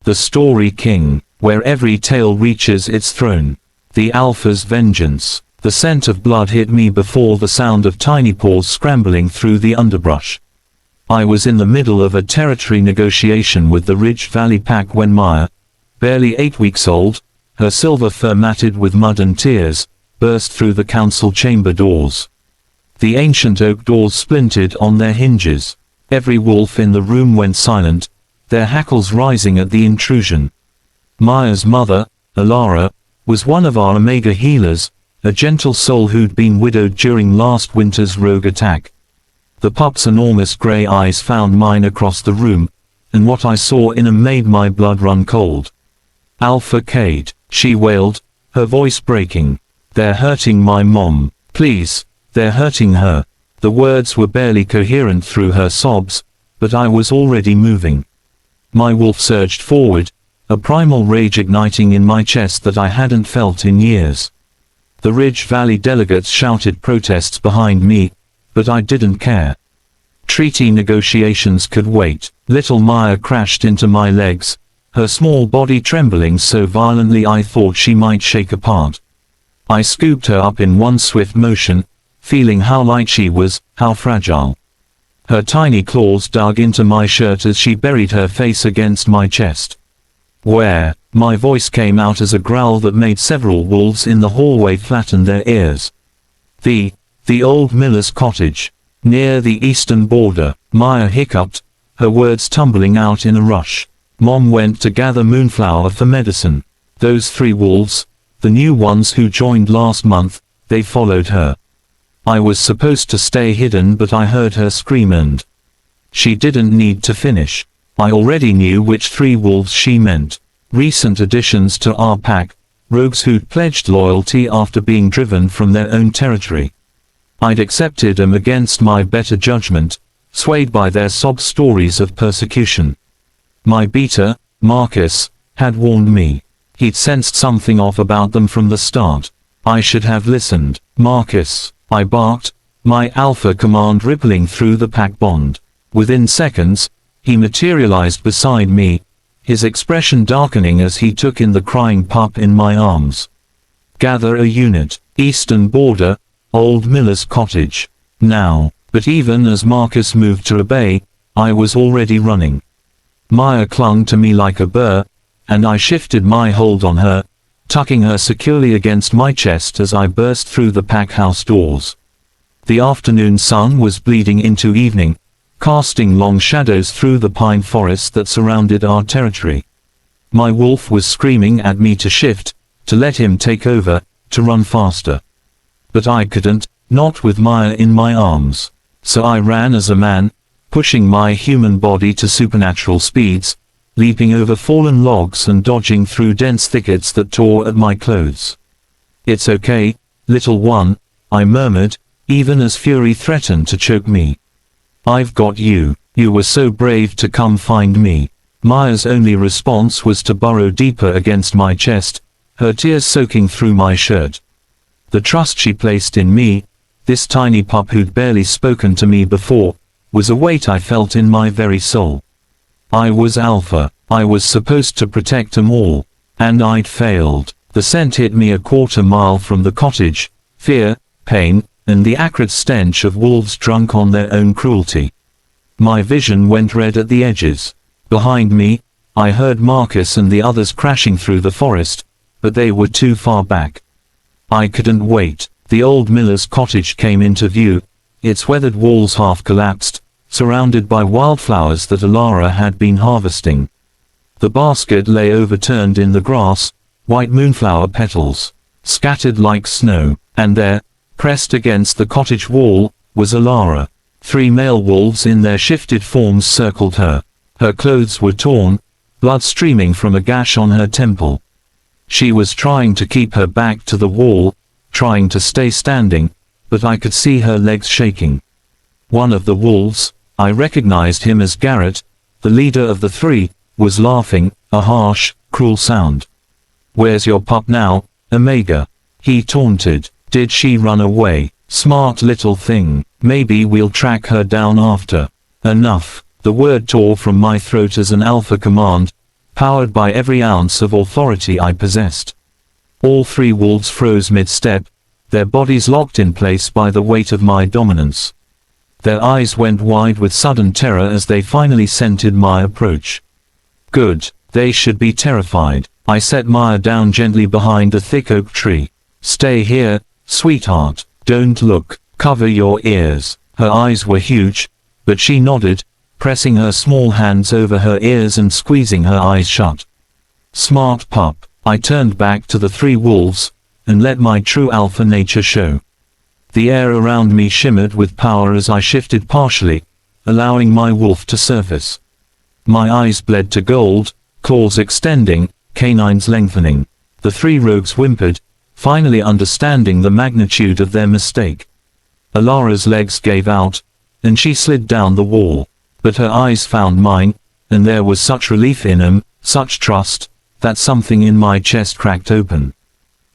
The Story King, where every tale reaches its throne. The Alpha's Vengeance. The scent of blood hit me before the sound of tiny paws scrambling through the underbrush. I was in the middle of a territory negotiation with the Ridge Valley Pack when Maya, barely 8 weeks old, her silver fur matted with mud and tears, burst through the council chamber doors. The ancient oak doors splintered on their hinges. Every wolf in the room went silent, their hackles rising at the intrusion. Maya's mother, Alara, was one of our Omega healers, a gentle soul who'd been widowed during last winter's rogue attack. The pup's enormous grey eyes found mine across the room, and what I saw in 'em made my blood run cold. "Alpha Cade," she wailed, her voice breaking. "They're hurting my mom. Please, they're hurting her." The words were barely coherent through her sobs, but I was already moving. My wolf surged forward, a primal rage igniting in my chest that I hadn't felt in years. The Ridge Valley delegates shouted protests behind me, but I didn't care. Treaty negotiations could wait. Little Maya crashed into my legs, her small body trembling so violently I thought she might shake apart. I scooped her up in one swift motion, feeling how light she was, how fragile. Her tiny claws dug into my shirt as she buried her face against my chest. "Where?" My voice came out as a growl that made several wolves in the hallway flatten their ears. The old miller's cottage. Near the eastern border," Maya hiccuped, her words tumbling out in a rush. "Mom went to gather moonflower for medicine. Those 3 wolves, the new ones who joined last month, they followed her. I was supposed to stay hidden but I heard her scream and..." She didn't need to finish. I already knew which 3 wolves she meant. Recent additions to our pack, rogues who'd pledged loyalty after being driven from their own territory. I'd accepted them against my better judgment, swayed by their sob stories of persecution. My beater, Marcus, had warned me. He'd sensed something off about them from the start. I should have listened. "Marcus," I barked, my alpha command rippling through the pack bond. Within seconds, he materialized beside me, his expression darkening as he took in the crying pup in my arms. "Gather a unit. Eastern border, old miller's cottage. Now." But even as Marcus moved to obey, I was already running. Maya clung to me like a burr, and I shifted my hold on her, tucking her securely against my chest as I burst through the pack house doors. The afternoon sun was bleeding into evening, casting long shadows through the pine forest that surrounded our territory. My wolf was screaming at me to shift, to let him take over, to run faster. But I couldn't, not with Maya in my arms. So I ran as a man, pushing my human body to supernatural speeds, leaping over fallen logs and dodging through dense thickets that tore at my clothes. "It's okay, little one," I murmured, even as fury threatened to choke me. "I've got you. You were so brave to come find me." Maya's only response was to burrow deeper against my chest, her tears soaking through my shirt. The trust she placed in me, this tiny pup who'd barely spoken to me before, was a weight I felt in my very soul. I was alpha. I was supposed to protect them all. And I'd failed. The scent hit me a quarter-mile from the cottage, fear, pain, and the acrid stench of wolves drunk on their own cruelty. My vision went red at the edges. Behind me, I heard Marcus and the others crashing through the forest, but they were too far back. I couldn't wait. The old miller's cottage came into view, its weathered walls half collapsed, surrounded by wildflowers that Alara had been harvesting. The basket lay overturned in the grass, white moonflower petals, scattered like snow, and there, pressed against the cottage wall, was Alara. 3 male wolves in their shifted forms circled her. Her clothes were torn, blood streaming from a gash on her temple. She was trying to keep her back to the wall, trying to stay standing, but I could see her legs shaking. One of the wolves, I recognized him as Garrett, the leader of the 3, was laughing, a harsh, cruel sound. "Where's your pup now, Omega?" he taunted. "Did she run away? Smart little thing. Maybe we'll track her down after." Enough. The word tore from my throat as an alpha command, powered by every ounce of authority I possessed. All three wolves froze mid-step, their bodies locked in place by the weight of my dominance. Their eyes went wide with sudden terror as they finally scented my approach. Good, they should be terrified. I set Maya down gently behind a thick oak tree. Stay here, sweetheart, don't look, cover your ears. Her eyes were huge, but she nodded, pressing her small hands over her ears and squeezing her eyes shut. Smart pup. I turned back to the three wolves, and let my true alpha nature show. The air around me shimmered with power as I shifted partially, allowing my wolf to surface. My eyes bled to gold, claws extending, canines lengthening. The three rogues whimpered, finally understanding the magnitude of their mistake. Alara's legs gave out, and she slid down the wall, but her eyes found mine, and there was such relief in them, such trust, that something in my chest cracked open.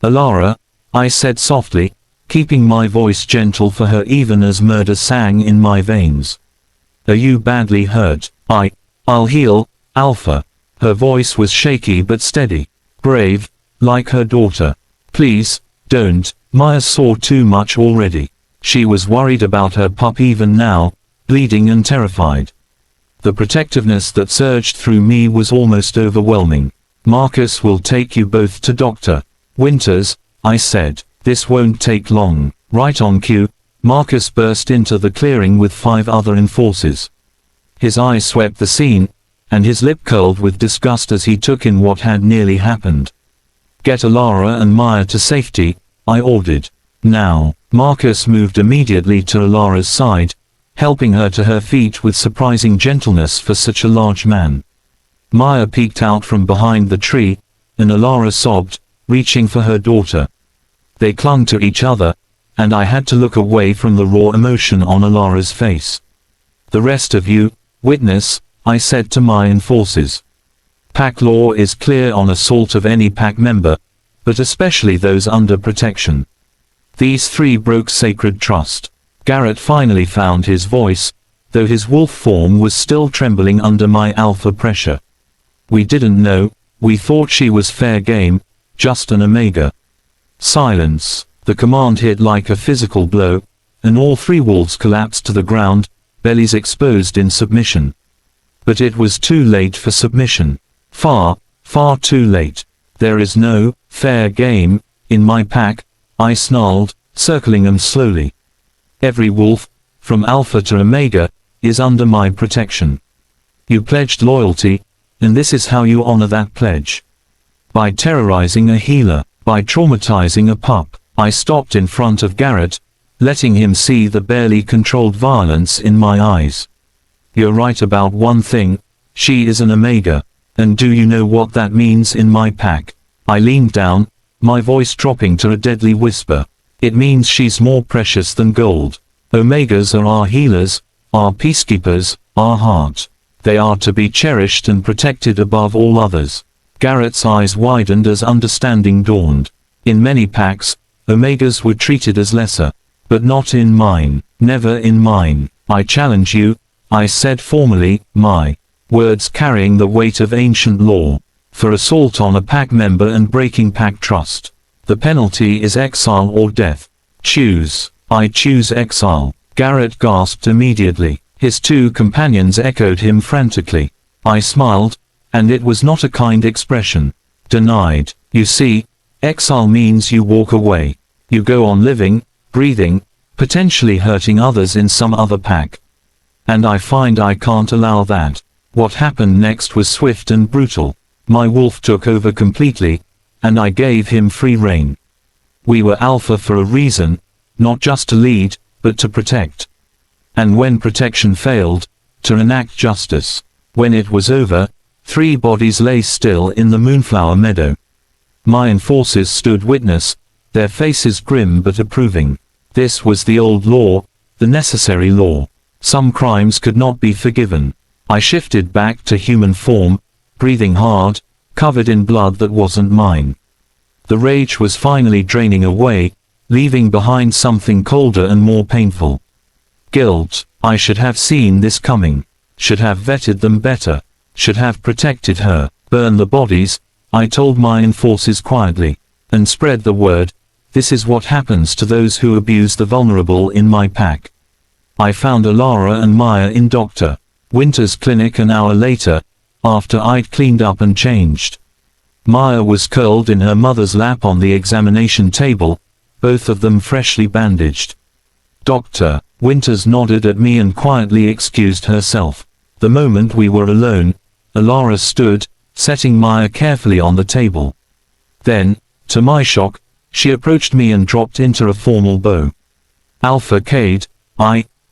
Alara, I said softly, keeping my voice gentle for her even as murder sang in my veins. Are you badly hurt? I'll heal, Alpha. Her voice was shaky but steady. Brave, like her daughter. Please, don't. Maya saw too much already. She was worried about her pup even now, bleeding and terrified. The protectiveness that surged through me was almost overwhelming. Marcus will take you both to Dr. Winters, I said. This won't take long. Right on cue, Marcus burst into the clearing with 5 other enforcers. His eyes swept the scene, and his lip curled with disgust as he took in what had nearly happened. Get Alara and Maya to safety, I ordered. Now. Marcus moved immediately to Alara's side, helping her to her feet with surprising gentleness for such a large man. Maya peeked out from behind the tree, and Alara sobbed, reaching for her daughter. They clung to each other, and I had to look away from the raw emotion on Alara's face. The rest of you, witness, I said to my enforcers. Pack law is clear on assault of any pack member, but especially those under protection. These three broke sacred trust. Garrett finally found his voice, though his wolf form was still trembling under my alpha pressure. We didn't know, we thought she was fair game, just an omega. Silence. The command hit like a physical blow, and all three wolves collapsed to the ground, bellies exposed in submission. But it was too late for submission. Far, far too late. There is no fair game in my pack, I snarled, circling them slowly. Every wolf, from Alpha to Omega, is under my protection. You pledged loyalty, and this is how you honor that pledge. By terrorizing a healer, by traumatizing a pup. I stopped in front of Garrett, letting him see the barely controlled violence in my eyes. You're right about one thing, she is an Omega, and do you know what that means in my pack? I leaned down, my voice dropping to a deadly whisper. It means she's more precious than gold. Omegas are our healers, our peacekeepers, our heart. They are to be cherished and protected above all others. Garrett's eyes widened as understanding dawned. In many packs, Omegas were treated as lesser. But not in mine. Never in mine. I challenge you, I said formally, my words carrying the weight of ancient law. For assault on a pack member and breaking pack trust. The penalty is exile or death. Choose. I choose exile. Garrett gasped immediately. His two companions echoed him frantically. I smiled, and it was not a kind expression. Denied. You see, exile means you walk away. You go on living, breathing, potentially hurting others in some other pack. And I find I can't allow that. What happened next was swift and brutal. My wolf took over completely, and I gave him free rein. We were alpha for a reason, not just to lead, but to protect. And when protection failed, to enact justice. When it was over, 3 bodies lay still in the Moonflower Meadow. My enforcers stood witness, their faces grim but approving. This was the old law, the necessary law. Some crimes could not be forgiven. I shifted back to human form, breathing hard, covered in blood that wasn't mine. The rage was finally draining away, leaving behind something colder and more painful. Guilt. I should have seen this coming. Should have vetted them better. Should have protected her. Burn the bodies, I told my enforcers quietly. And spread the word. This is what happens to those who abuse the vulnerable in my pack. I found Alara and Maya in Dr. Winter's clinic an hour later, after I'd cleaned up and changed. Maya was curled in her mother's lap on the examination table, both of them freshly bandaged. Dr. Winters nodded at me and quietly excused herself. The moment we were alone, Alara stood, setting Maya carefully on the table. Then, to my shock, she approached me and dropped into a formal bow. Alpha Cade,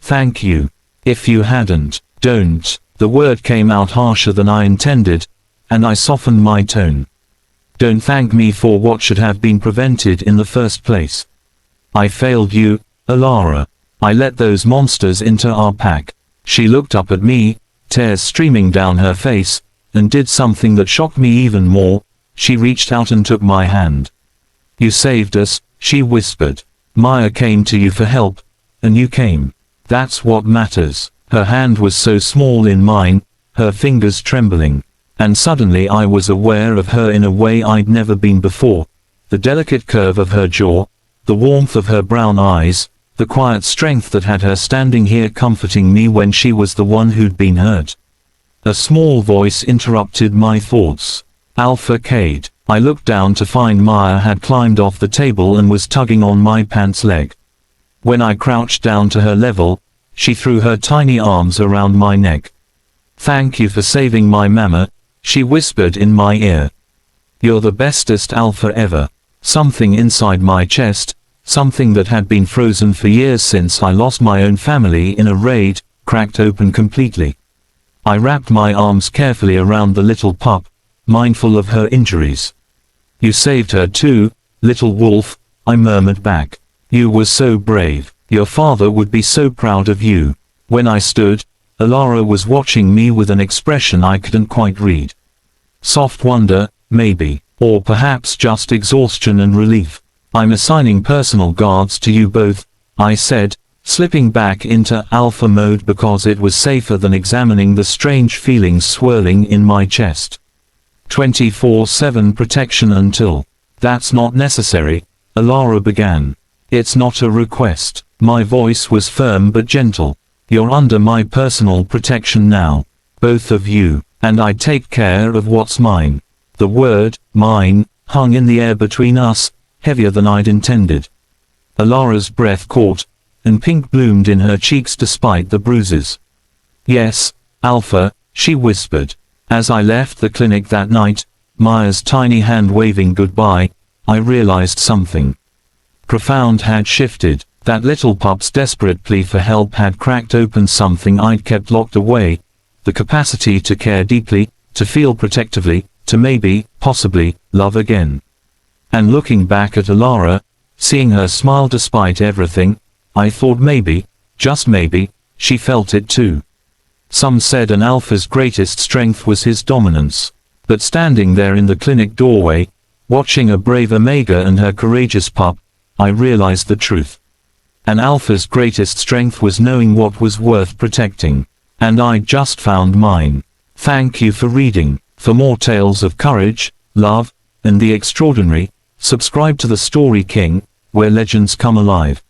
thank you. If you hadn't, don't. The word came out harsher than I intended, and I softened my tone. Don't thank me for what should have been prevented in the first place. I failed you, Alara. I let those monsters into our pack. She looked up at me, tears streaming down her face, and did something that shocked me even more. She reached out and took my hand. You saved us, she whispered. Maya came to you for help, and you came. That's what matters. Her hand was so small in mine, her fingers trembling. And suddenly I was aware of her in a way I'd never been before. The delicate curve of her jaw, the warmth of her brown eyes, the quiet strength that had her standing here comforting me when she was the one who'd been hurt. A small voice interrupted my thoughts. Alpha Cade. I looked down to find Maya had climbed off the table and was tugging on my pants leg. When I crouched down to her level, she threw her tiny arms around my neck. Thank you for saving my mama, she whispered in my ear. You're the bestest alpha ever. Something inside my chest, something that had been frozen for years since I lost my own family in a raid, cracked open completely. I wrapped my arms carefully around the little pup, mindful of her injuries. You saved her too, little wolf, I murmured back. You were so brave. Your father would be so proud of you. When I stood, Alara was watching me with an expression I couldn't quite read. Soft wonder, maybe, or perhaps just exhaustion and relief. I'm assigning personal guards to you both, I said, slipping back into alpha mode because it was safer than examining the strange feelings swirling in my chest. 24/7 protection until. That's not necessary, Alara began. It's not a request. My voice was firm but gentle. You're under my personal protection now. Both of you. And I take care of what's mine. The word, mine, hung in the air between us, heavier than I'd intended. Alara's breath caught, and pink bloomed in her cheeks despite the bruises. Yes, Alpha, she whispered. As I left the clinic that night, Maya's tiny hand waving goodbye, I realized something profound had shifted. That little pup's desperate plea for help had cracked open something I'd kept locked away, the capacity to care deeply, to feel protectively, to maybe, possibly, love again. And looking back at Alara, seeing her smile despite everything, I thought maybe, just maybe, she felt it too. Some said an alpha's greatest strength was his dominance. But standing there in the clinic doorway, watching a brave Omega and her courageous pup, I realized the truth. An alpha's greatest strength was knowing what was worth protecting. And I'd just found mine. Thank you for reading. For more tales of courage, love, and the extraordinary, subscribe to the Story King, where legends come alive.